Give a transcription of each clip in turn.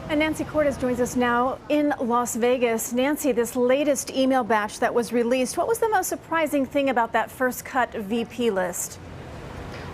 And Nancy Cortez joins us now in Las Vegas. Nancy, this latest email batch that was released, what was the most surprising thing about that first cut VP list?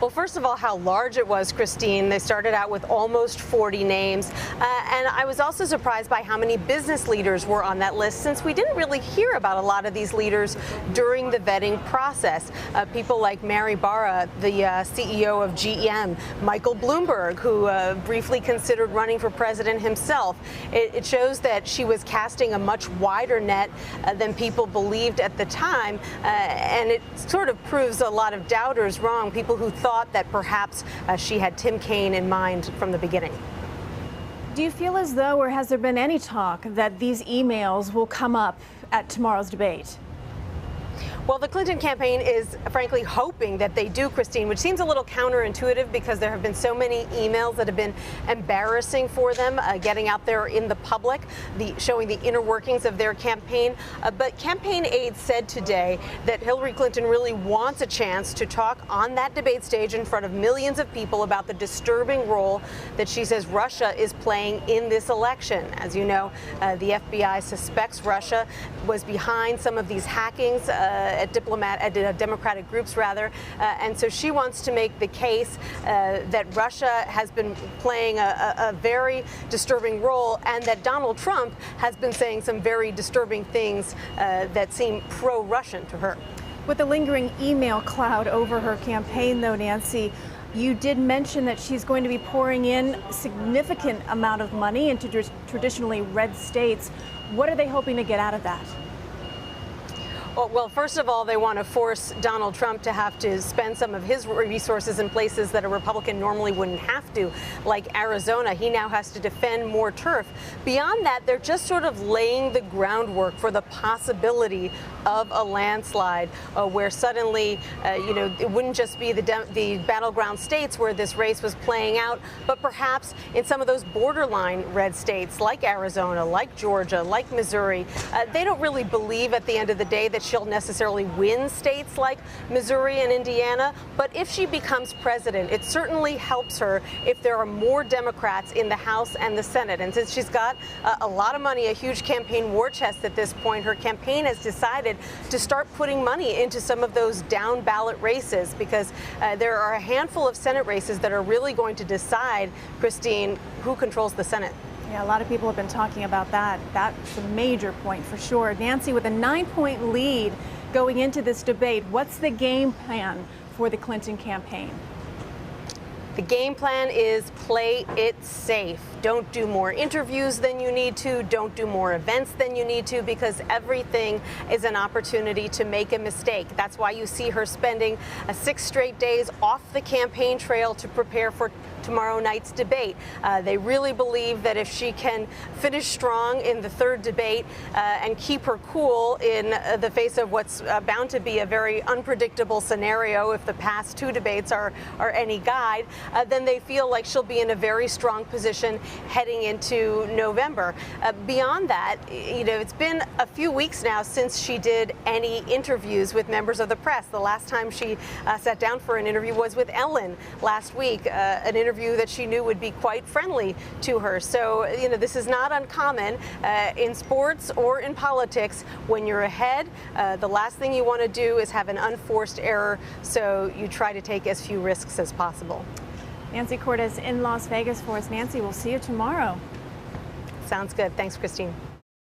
Well, first of all, how large it was, Christine. They started out with almost 40 names. And I was also surprised by how many business leaders were on that list, since we didn't really hear about a lot of these leaders during the vetting process. People like Mary Barra, the CEO of GM, Michael Bloomberg, who briefly considered running for president himself. It shows that she was casting a much wider net than people believed at the time. And it sort of proves a lot of doubters wrong, people who thought that perhaps she had Tim Kaine in mind from the beginning. Do you feel as though, or has there been any talk that these emails will come up at tomorrow's debate? Well, the Clinton campaign is frankly hoping that they do, Christine, which seems a little counterintuitive because there have been so many emails that have been embarrassing for them, getting out there in the public, showing the inner workings of their campaign. But campaign aides said today that Hillary Clinton really wants a chance to talk on that debate stage in front of millions of people about the disturbing role that she says Russia is playing in this election. As you know, the FBI suspects Russia was behind some of these hackings at Democratic groups, and so she wants to make the case that Russia has been playing a very disturbing role, and that Donald Trump has been saying some very disturbing things that seem pro-Russian to her. With the lingering email cloud over her campaign, though, Nancy, you did mention that she's going to be pouring in a significant amount of money into traditionally red states. What are they hoping to get out of that? Well, first of all, they want to force Donald Trump to have to spend some of his resources in places that a Republican normally wouldn't have to, like Arizona. He now has to defend more turf. Beyond that, they're just sort of laying the groundwork for the possibility of a landslide where suddenly, it wouldn't just be the battleground states where this race was playing out, but perhaps in some of those borderline red states like Arizona, like Georgia, like Missouri. They don't really believe at the end of the day that she'll necessarily win states like Missouri and Indiana, but if she becomes president, it certainly helps her if there are more Democrats in the House and the Senate. And since she's got a lot of money, a huge campaign war chest at this point, her campaign has decided to start putting money into some of those down ballot races, because there are a handful of Senate races that are really going to decide, Christine, who controls the Senate. Yeah, a lot of people have been talking about that. That's a major point for sure. Nancy, with a 9-point lead going into this debate, what's the game plan for the Clinton campaign? The game plan is play it safe. Don't do more interviews than you need to. Don't do more events than you need to, because everything is an opportunity to make a mistake. That's why you see her spending 6 straight days off the campaign trail to prepare for tomorrow night's debate. They really believe that if she can finish strong in the third debate and keep her cool in the face of what's bound to be a very unpredictable scenario if the past 2 debates are any guide, then they feel like she'll be in a very strong position heading into November. Beyond that, it's been a few weeks now since she did any interviews with members of the press. The last time she sat down for an interview was with Ellen last week, an interview that she knew would be quite friendly to her. So, this is not uncommon in sports or in politics. When you're ahead, the last thing you want to do is have an unforced error, so you try to take as few risks as possible. Nancy Cortez in Las Vegas for us. Nancy, we'll see you tomorrow. Sounds good. Thanks, Christine.